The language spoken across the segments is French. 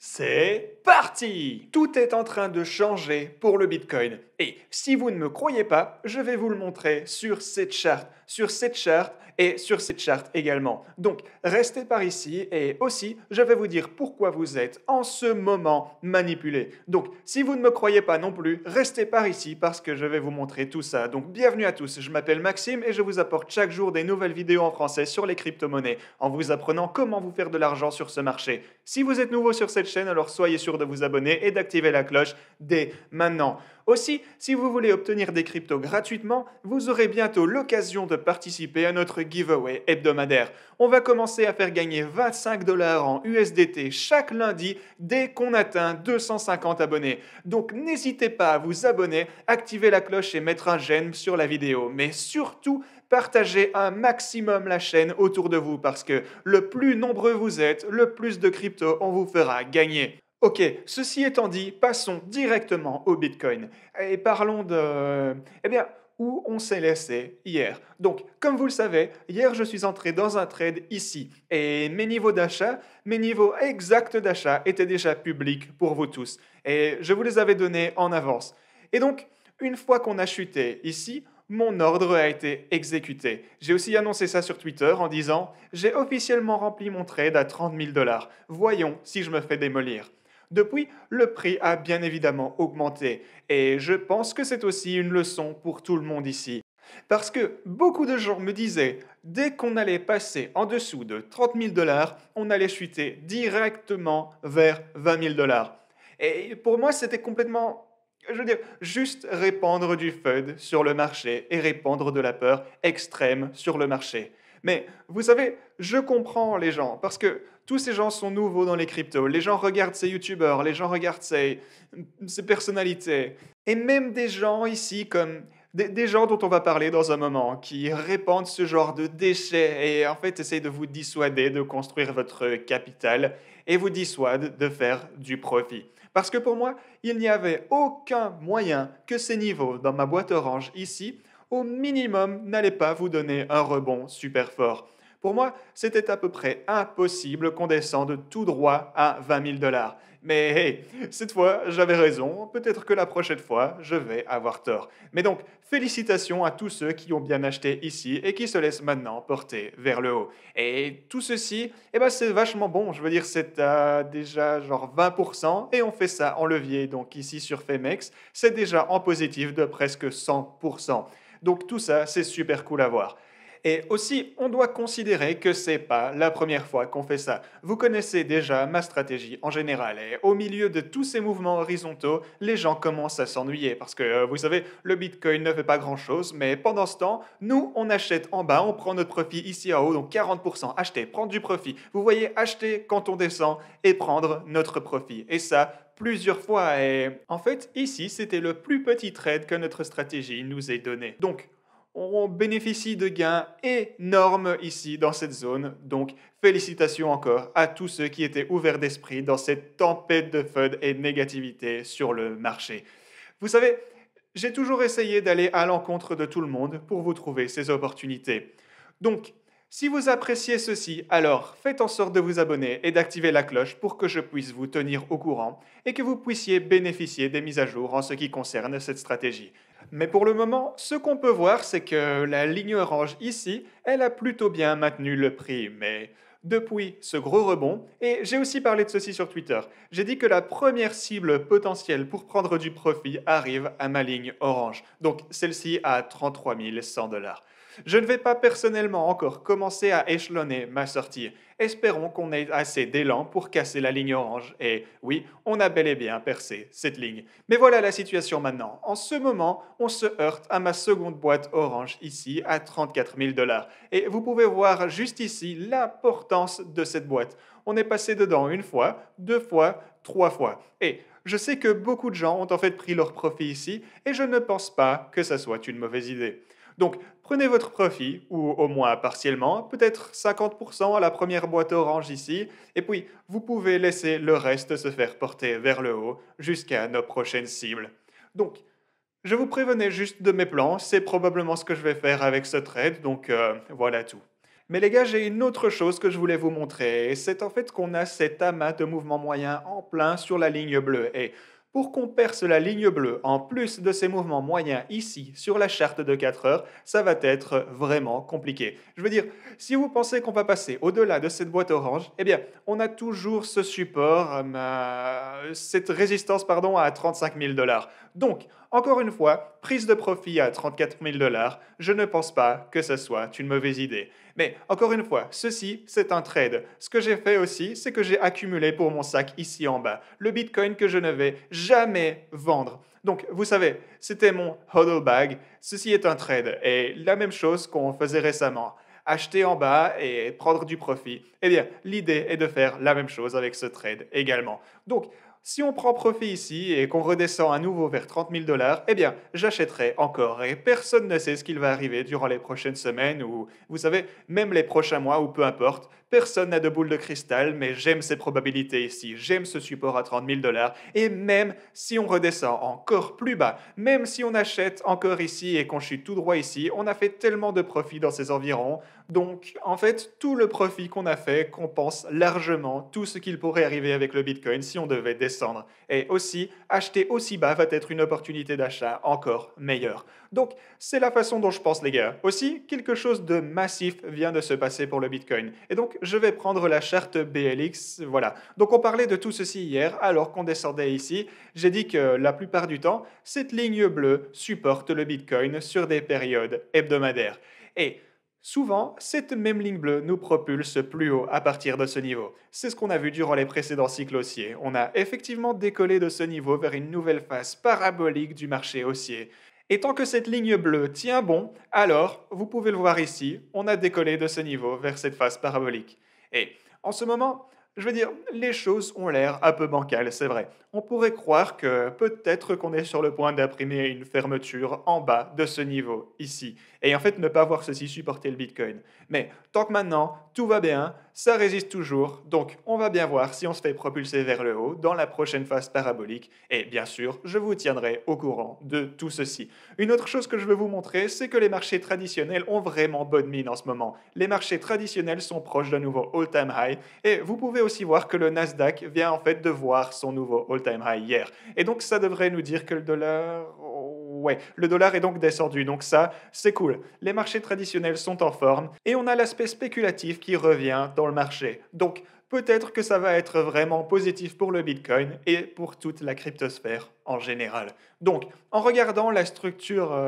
C'est parti! Tout est en train de changer pour le Bitcoin. Et si vous ne me croyez pas, je vais vous le montrer sur cette charte et sur cette charte également. Donc, restez par ici et aussi, je vais vous dire pourquoi vous êtes en ce moment manipulé. Donc, si vous ne me croyez pas non plus, restez par ici parce que je vais vous montrer tout ça. Donc, bienvenue à tous, je m'appelle Maxime et je vous apporte chaque jour des nouvelles vidéos en français sur les crypto-monnaies en vous apprenant comment vous faire de l'argent sur ce marché. Si vous êtes nouveau sur cette chaîne, alors soyez sûr de vous abonner et d'activer la cloche dès maintenant. Aussi, si vous voulez obtenir des cryptos gratuitement, vous aurez bientôt l'occasion de participer à notre giveaway hebdomadaire. On va commencer à faire gagner 25 dollars en USDT chaque lundi dès qu'on atteint 250 abonnés. Donc n'hésitez pas à vous abonner, activer la cloche et mettre un j'aime sur la vidéo. Mais surtout, partagez un maximum la chaîne autour de vous parce que le plus nombreux vous êtes, le plus de cryptos on vous fera gagner. Ok, ceci étant dit, passons directement au Bitcoin et parlons de, eh bien, où on s'est laissé hier. Donc, comme vous le savez, hier je suis entré dans un trade ici et mes niveaux d'achat, mes niveaux exacts d'achat étaient déjà publics pour vous tous et je vous les avais donnés en avance. Et donc, une fois qu'on a chuté ici, mon ordre a été exécuté. J'ai aussi annoncé ça sur Twitter en disant j'ai officiellement rempli mon trade à 30 000 dollars. Voyons si je me fais démolir. Depuis, le prix a bien évidemment augmenté et je pense que c'est aussi une leçon pour tout le monde ici. Parce que beaucoup de gens me disaient, dès qu'on allait passer en dessous de 30 000 dollars, on allait chuter directement vers 20 000 dollars. Et pour moi, c'était complètement, je veux dire, juste répandre du FUD sur le marché et répandre de la peur extrême sur le marché. Mais vous savez, je comprends les gens, parce que tous ces gens sont nouveaux dans les cryptos. Les gens regardent ces youtubeurs, les gens regardent ces personnalités. Et même des gens ici comme des gens dont on va parler dans un moment, qui répandent ce genre de déchets et en fait essayent de vous dissuader de construire votre capital et vous dissuadent de faire du profit. Parce que pour moi, il n'y avait aucun moyen que ces niveaux dans ma boîte orange ici, au minimum, n'allaient pas vous donner un rebond super fort. Pour moi, c'était à peu près impossible qu'on descende tout droit à 20 000 dollars. Mais hey, cette fois, j'avais raison, peut-être que la prochaine fois, je vais avoir tort. Mais donc, félicitations à tous ceux qui ont bien acheté ici et qui se laissent maintenant porter vers le haut. Et tout ceci, eh ben, c'est vachement bon, je veux dire, c'est à déjà genre 20% et on fait ça en levier. Donc ici sur Femex, c'est déjà en positif de presque 100%. Donc tout ça, c'est super cool à voir. Et aussi, on doit considérer que c'est pas la première fois qu'on fait ça. Vous connaissez déjà ma stratégie en général. Et au milieu de tous ces mouvements horizontaux, les gens commencent à s'ennuyer parce que, vous savez, le Bitcoin ne fait pas grand-chose, mais pendant ce temps, nous, on achète en bas, on prend notre profit ici en haut, donc 40%. Acheter, prendre du profit. Vous voyez, acheter quand on descend et prendre notre profit. Et ça, plusieurs fois. Et en fait, ici, c'était le plus petit trade que notre stratégie nous ait donné. Donc, on bénéficie de gains énormes ici dans cette zone. Donc, félicitations encore à tous ceux qui étaient ouverts d'esprit dans cette tempête de FUD et de négativité sur le marché. Vous savez, j'ai toujours essayé d'aller à l'encontre de tout le monde pour vous trouver ces opportunités. Donc, si vous appréciez ceci, alors faites en sorte de vous abonner et d'activer la cloche pour que je puisse vous tenir au courant et que vous puissiez bénéficier des mises à jour en ce qui concerne cette stratégie. Mais pour le moment, ce qu'on peut voir, c'est que la ligne orange ici, elle a plutôt bien maintenu le prix. Mais depuis ce gros rebond, et j'ai aussi parlé de ceci sur Twitter, j'ai dit que la première cible potentielle pour prendre du profit arrive à ma ligne orange. Donc celle-ci à 33 100 dollars. Je ne vais pas personnellement encore commencer à échelonner ma sortie. Espérons qu'on ait assez d'élan pour casser la ligne orange. Et oui, on a bel et bien percé cette ligne. Mais voilà la situation maintenant. En ce moment, on se heurte à ma seconde boîte orange ici à 34 000 dollars. Et vous pouvez voir juste ici l'importance de cette boîte. On est passé dedans une fois, deux fois, trois fois. Et je sais que beaucoup de gens ont en fait pris leur profit ici et je ne pense pas que ça soit une mauvaise idée. Donc, prenez votre profit, ou au moins partiellement, peut-être 50% à la première boîte orange ici, et puis vous pouvez laisser le reste se faire porter vers le haut jusqu'à nos prochaines cibles. Donc, je vous prévenais juste de mes plans, c'est probablement ce que je vais faire avec ce trade, donc voilà tout. Mais les gars, j'ai une autre chose que je voulais vous montrer, et c'est en fait qu'on a cet amas de mouvements moyens en plein sur la ligne bleue. Et pour qu'on perce la ligne bleue, en plus de ces mouvements moyens ici, sur la charte de 4 heures, ça va être vraiment compliqué. Je veux dire, si vous pensez qu'on va passer au-delà de cette boîte orange, eh bien, on a toujours ce support, cette résistance, pardon, à 35 000 dollars. Donc, encore une fois, prise de profit à 34 000 dollars, je ne pense pas que ce soit une mauvaise idée. Mais encore une fois, ceci, c'est un trade. Ce que j'ai fait aussi, c'est que j'ai accumulé pour mon sac ici en bas le Bitcoin que je ne vais jamais vendre. Donc, vous savez, c'était mon hodl bag. Ceci est un trade. Et la même chose qu'on faisait récemment. Acheter en bas et prendre du profit. Eh bien, l'idée est de faire la même chose avec ce trade également. Donc, si on prend profit ici et qu'on redescend à nouveau vers 30 000 dollars, eh bien, j'achèterai encore et personne ne sait ce qu'il va arriver durant les prochaines semaines ou, vous savez, même les prochains mois ou peu importe. Personne n'a de boule de cristal, mais j'aime ces probabilités ici, j'aime ce support à 30 000 dollars et même si on redescend encore plus bas, même si on achète encore ici et qu'on chute tout droit ici, on a fait tellement de profit dans ces environs. Donc, en fait, tout le profit qu'on a fait compense largement tout ce qu'il pourrait arriver avec le Bitcoin si on devait descendre. Et aussi, acheter aussi bas va être une opportunité d'achat encore meilleure. Donc, c'est la façon dont je pense, les gars. Aussi, quelque chose de massif vient de se passer pour le Bitcoin. Et donc, je vais prendre la charte BLX. Voilà. Donc, on parlait de tout ceci hier, alors qu'on descendait ici. J'ai dit que la plupart du temps, cette ligne bleue supporte le Bitcoin sur des périodes hebdomadaires. Et souvent, cette même ligne bleue nous propulse plus haut à partir de ce niveau. C'est ce qu'on a vu durant les précédents cycles haussiers. On a effectivement décollé de ce niveau vers une nouvelle phase parabolique du marché haussier. Et tant que cette ligne bleue tient bon, alors, vous pouvez le voir ici, on a décollé de ce niveau vers cette phase parabolique. Et en ce moment, je veux dire, les choses ont l'air un peu bancales, c'est vrai. On pourrait croire que peut-être qu'on est sur le point d'imprimer une fermeture en bas de ce niveau, ici, et en fait ne pas voir ceci supporter le Bitcoin. Mais tant que maintenant, tout va bien, ça résiste toujours, donc on va bien voir si on se fait propulser vers le haut dans la prochaine phase parabolique, et bien sûr, je vous tiendrai au courant de tout ceci. Une autre chose que je veux vous montrer, c'est que les marchés traditionnels ont vraiment bonne mine en ce moment. Les marchés traditionnels sont proches d'un nouveau all-time high, et vous pouvez aussi voir que le Nasdaq vient en fait de voir son nouveau all-time high hier. Et donc ça devrait nous dire que le dollar... Ouais, le dollar est donc descendu, donc ça, c'est cool. Les marchés traditionnels sont en forme, et on a l'aspect spéculatif qui revient dans le marché. Donc peut-être que ça va être vraiment positif pour le Bitcoin et pour toute la cryptosphère en général. Donc, en regardant la structure,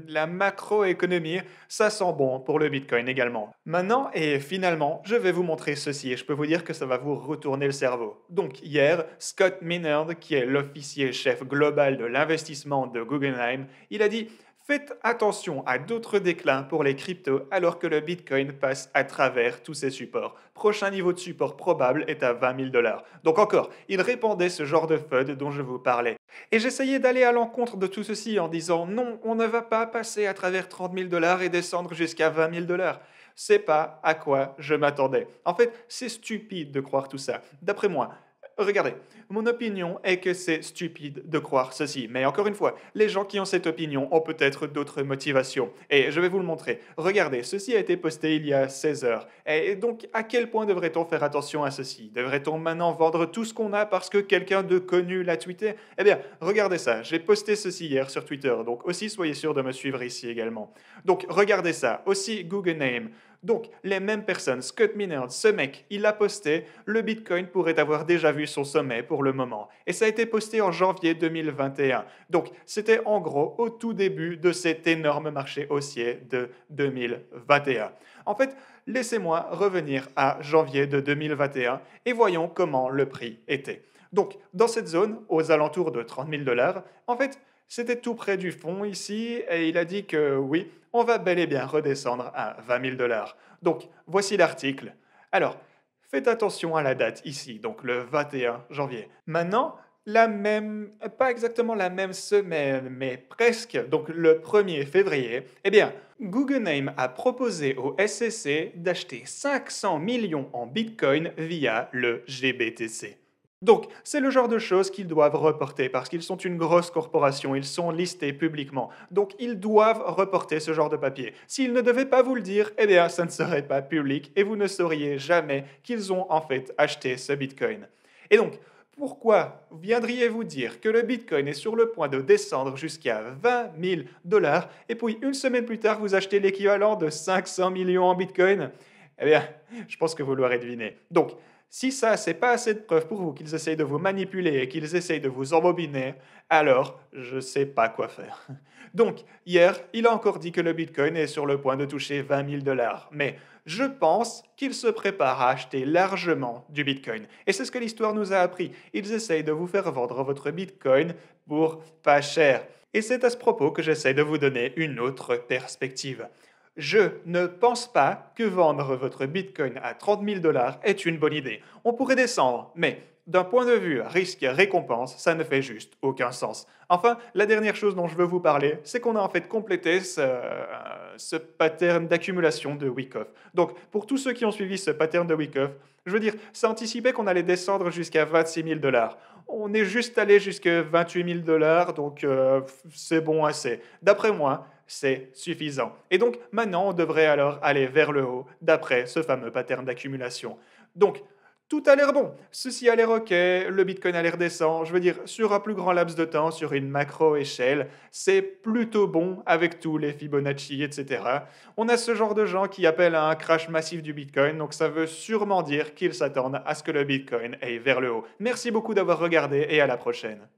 la macroéconomie, ça sent bon pour le Bitcoin également. Maintenant, et finalement, je vais vous montrer ceci et je peux vous dire que ça va vous retourner le cerveau. Donc, hier, Scott Minerd, qui est l'officier chef global de l'investissement de Guggenheim, il a dit: faites attention à d'autres déclins pour les cryptos alors que le Bitcoin passe à travers tous ces supports. Prochain niveau de support probable est à 20 000 dollars. Donc encore, il répandait ce genre de FUD dont je vous parlais. Et j'essayais d'aller à l'encontre de tout ceci en disant non, on ne va pas passer à travers 30 000 dollars et descendre jusqu'à 20 000 dollars. C'est pas à quoi je m'attendais. En fait, c'est stupide de croire tout ça. D'après moi, regardez, mon opinion est que c'est stupide de croire ceci. Mais encore une fois, les gens qui ont cette opinion ont peut-être d'autres motivations. Et je vais vous le montrer. Regardez, ceci a été posté il y a 16 heures. Et donc, à quel point devrait-on faire attention à ceci? Devrait-on maintenant vendre tout ce qu'on a parce que quelqu'un de connu l'a tweeté? Eh bien, regardez ça. J'ai posté ceci hier sur Twitter. Donc aussi, soyez sûr de me suivre ici également. Donc, regardez ça. Aussi, Guggenheim. Donc, les mêmes personnes, Scott Minerd, ce mec, il l'a posté, le Bitcoin pourrait avoir déjà vu son sommet pour le moment. Et ça a été posté en janvier 2021. Donc, c'était en gros au tout début de cet énorme marché haussier de 2021. En fait, laissez-moi revenir à janvier de 2021 et voyons comment le prix était. Donc, dans cette zone, aux alentours de 30 000 dollars, en fait, c'était tout près du fond ici, et il a dit que oui, on va bel et bien redescendre à 20 000 dollars. Donc, voici l'article. Alors, faites attention à la date ici, donc le 21 janvier. Maintenant, la même, pas exactement la même semaine, mais presque, donc le 1er février, eh bien, Guggenheim a proposé au SEC d'acheter 500 millions en Bitcoin via le GBTC. Donc, c'est le genre de choses qu'ils doivent reporter parce qu'ils sont une grosse corporation, ils sont listés publiquement. Donc, ils doivent reporter ce genre de papier. S'ils ne devaient pas vous le dire, eh bien, ça ne serait pas public et vous ne sauriez jamais qu'ils ont en fait acheté ce Bitcoin. Et donc, pourquoi viendriez-vous dire que le Bitcoin est sur le point de descendre jusqu'à 20 000 dollars et puis une semaine plus tard, vous achetez l'équivalent de 500 millions en Bitcoin? Eh bien, je pense que vous l'aurez deviné. Donc, si ça, c'est pas assez de preuves pour vous qu'ils essayent de vous manipuler et qu'ils essayent de vous embobiner, alors je sais pas quoi faire. Donc, hier, il a encore dit que le Bitcoin est sur le point de toucher 20 000 dollars. Mais je pense qu'il se prépare à acheter largement du Bitcoin. Et c'est ce que l'histoire nous a appris. Ils essayent de vous faire vendre votre Bitcoin pour pas cher. Et c'est à ce propos que j'essaie de vous donner une autre perspective. Je ne pense pas que vendre votre Bitcoin à 30 000 dollars est une bonne idée. On pourrait descendre, mais d'un point de vue risque-récompense, ça ne fait juste aucun sens. Enfin, la dernière chose dont je veux vous parler, c'est qu'on a en fait complété ce pattern d'accumulation de Wyckoff. Donc, pour tous ceux qui ont suivi ce pattern de Wyckoff, je veux dire, ça anticipait qu'on allait descendre jusqu'à 26 000 dollars. On est juste allé jusqu'à 28 000 dollars, donc c'est bon assez. D'après moi, c'est suffisant. Et donc maintenant, on devrait alors aller vers le haut d'après ce fameux pattern d'accumulation. Donc, tout a l'air bon. Ceci a l'air ok, le Bitcoin a l'air décent. Je veux dire, sur un plus grand laps de temps, sur une macro-échelle, c'est plutôt bon avec tous les Fibonacci, etc. On a ce genre de gens qui appellent à un crash massif du Bitcoin, donc ça veut sûrement dire qu'ils s'attendent à ce que le Bitcoin aille vers le haut. Merci beaucoup d'avoir regardé et à la prochaine.